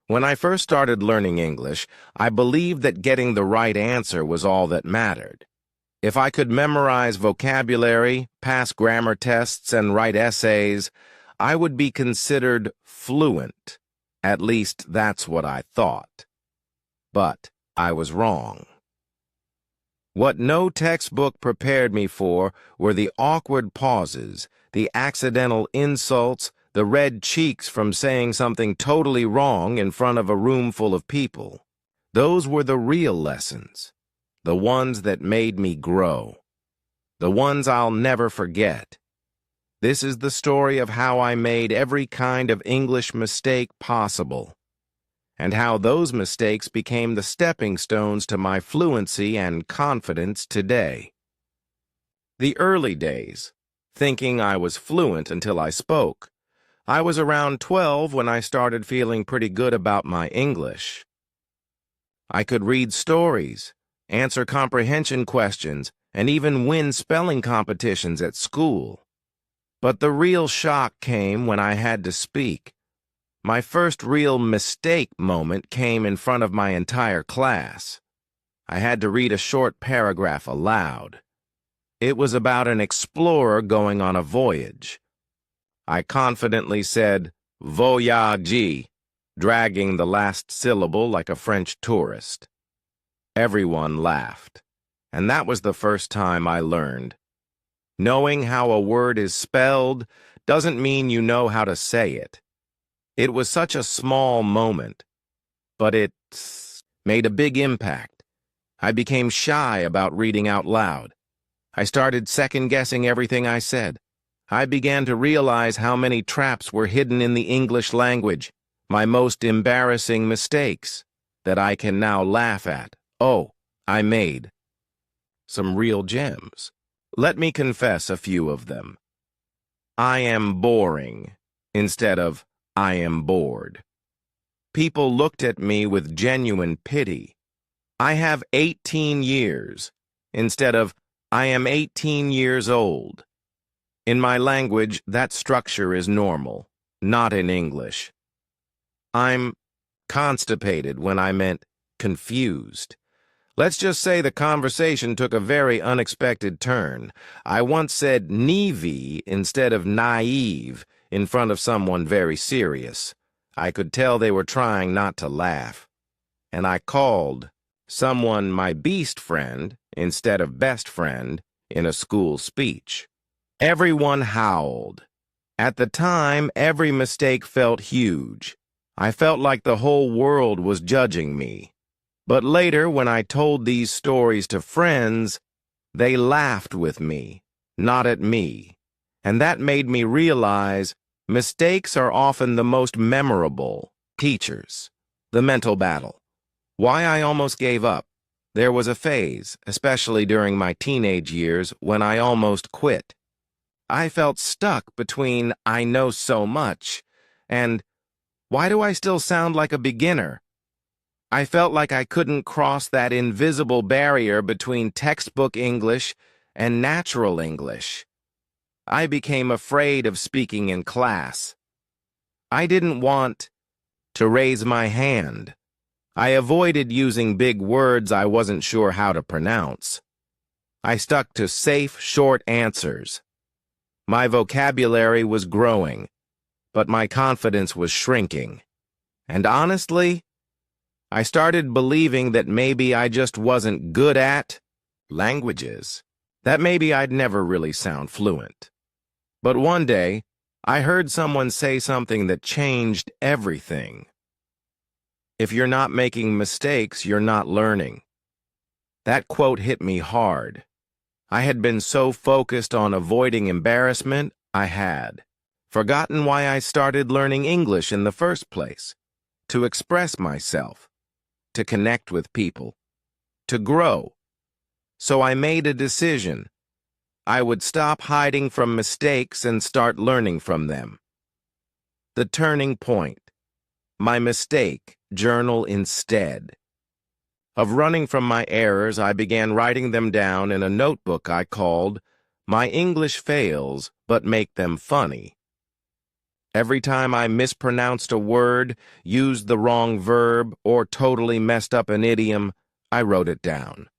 When I first started learning English, I believed that getting the right answer was all that mattered. If I could memorize vocabulary, pass grammar tests, and write essays, I would be considered fluent. At least that's what I thought. But I was wrong. What no textbook prepared me for were the awkward pauses, the accidental insults, the red cheeks from saying something totally wrong in front of a room full of people. Those were the real lessons, the ones that made me grow, the ones I'll never forget. This is the story of how I made every kind of English mistake possible, and how those mistakes became the stepping stones to my fluency and confidence today. The early days, thinking I was fluent until I spoke. I was around 12 when I started feeling pretty good about my English. I could read stories, answer comprehension questions, and even win spelling competitions at school. But the real shock came when I had to speak. My first real mistake moment came in front of my entire class. I had to read a short paragraph aloud. It was about an explorer going on a voyage. I confidently said, voyage, dragging the last syllable like a French tourist. Everyone laughed, and that was the first time I learned. Knowing how a word is spelled doesn't mean you know how to say it. It was such a small moment, but it made a big impact. I became shy about reading out loud. I started second-guessing everything I said. I began to realize how many traps were hidden in the English language, my most embarrassing mistakes, that I can now laugh at. Oh, I made some real gems. Let me confess a few of them. I am boring instead of I am bored. People looked at me with genuine pity. I have 18 years instead of I am 18 years old. In my language, that structure is normal, not in English. I'm constipated when I meant confused. Let's just say the conversation took a very unexpected turn. I once said neevy instead of naive in front of someone very serious. I could tell they were trying not to laugh. And I called someone my beast friend instead of best friend in a school speech. Everyone howled. At the time, every mistake felt huge. I felt like the whole world was judging me. But later, when I told these stories to friends, they laughed with me, not at me. And that made me realize mistakes are often the most memorable teachers. The mental battle. Why I almost gave up. There was a phase, especially during my teenage years, when I almost quit. I felt stuck between I know so much and why do I still sound like a beginner? I felt like I couldn't cross that invisible barrier between textbook English and natural English. I became afraid of speaking in class. I didn't want to raise my hand. I avoided using big words I wasn't sure how to pronounce. I stuck to safe, short answers. My vocabulary was growing, but my confidence was shrinking. And honestly, I started believing that maybe I just wasn't good at languages, that maybe I'd never really sound fluent. But one day, I heard someone say something that changed everything. If you're not making mistakes, you're not learning. That quote hit me hard. I had been so focused on avoiding embarrassment, I had forgotten why I started learning English in the first place. To express myself, to connect with people, to grow. So I made a decision. I would stop hiding from mistakes and start learning from them. The turning point. My mistake, journal instead. Of running from my errors, I began writing them down in a notebook I called My English Fails, But Make Them Funny. Every time I mispronounced a word, used the wrong verb, or totally messed up an idiom, I wrote it down.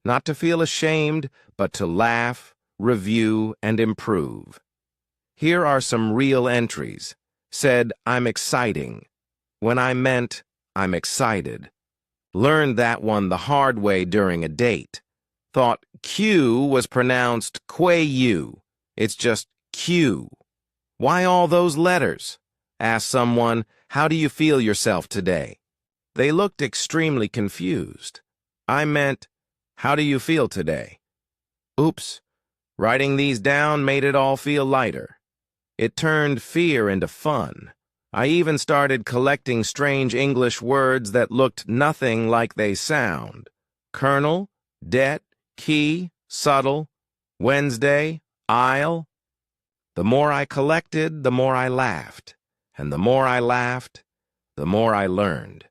Not to feel ashamed, but to laugh, review, and improve. Here are some real entries. Said, "I'm exciting," when I meant, "I'm excited." Learned that one the hard way during a date. Thought Q was pronounced Quayu. It's just Q. Why all those letters? Asked someone, "How do you feel yourself today?" They looked extremely confused. I meant, "How do you feel today?" Oops, writing these down made it all feel lighter. It turned fear into fun. I even started collecting strange English words that looked nothing like they sound. Kernel, det, key, subtle, Wednesday, aisle. The more I collected, the more I laughed. And the more I laughed, the more I learned.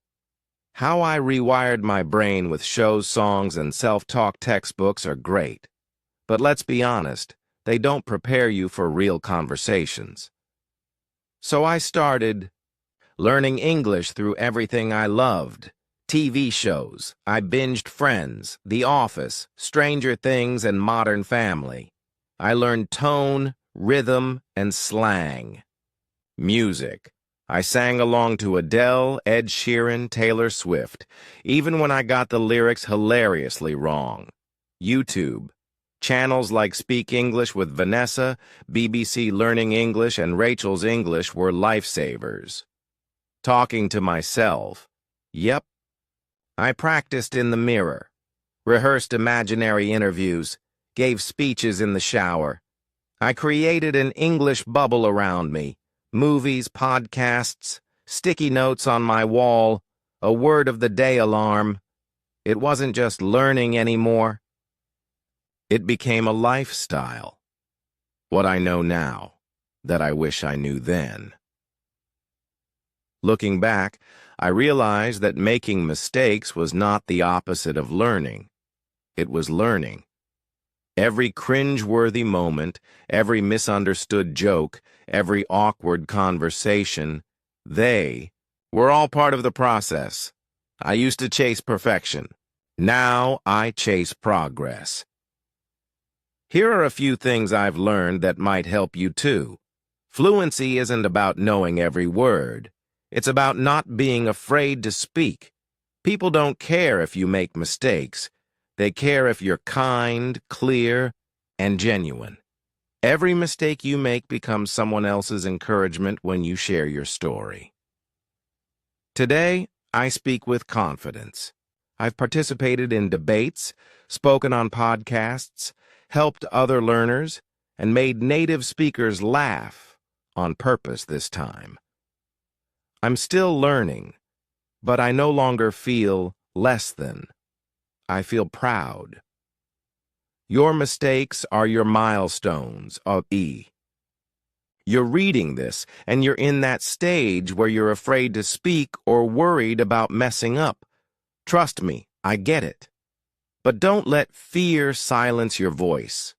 How I rewired my brain with shows, songs, and self-talk textbooks are great. But let's be honest, they don't prepare you for real conversations. So I started learning English through everything I loved. TV shows. I binged Friends, The Office, Stranger Things, and Modern Family. I learned tone, rhythm, and slang. Music. I sang along to Adele, Ed Sheeran, Taylor Swift, even when I got the lyrics hilariously wrong. YouTube. Channels like Speak English with Vanessa, BBC Learning English, and Rachel's English were lifesavers. Talking to myself. Yep. I practiced in the mirror, rehearsed imaginary interviews, gave speeches in the shower. I created an English bubble around me, movies, podcasts, sticky notes on my wall, a word of the day alarm. It wasn't just learning anymore. It became a lifestyle. What I know now, that I wish I knew then. Looking back, I realized that making mistakes was not the opposite of learning. It was learning. Every cringe-worthy moment, every misunderstood joke, every awkward conversation, they were all part of the process. I used to chase perfection. Now I chase progress. Here are a few things I've learned that might help you too. Fluency isn't about knowing every word. It's about not being afraid to speak. People don't care if you make mistakes. They care if you're kind, clear, and genuine. Every mistake you make becomes someone else's encouragement when you share your story. Today, I speak with confidence. I've participated in debates, spoken on podcasts, helped other learners, and made native speakers laugh, on purpose this time. I'm still learning, but I no longer feel less than. I feel proud. Your mistakes are your milestones of E. You're reading this, and you're in that stage where you're afraid to speak or worried about messing up. Trust me, I get it. But don't let fear silence your voice.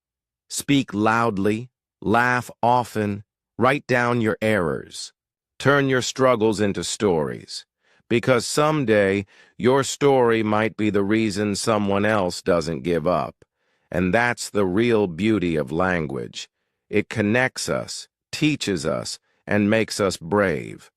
Speak loudly, laugh often, write down your errors. Turn your struggles into stories. Because someday, your story might be the reason someone else doesn't give up. And that's the real beauty of language. It connects us, teaches us, and makes us brave.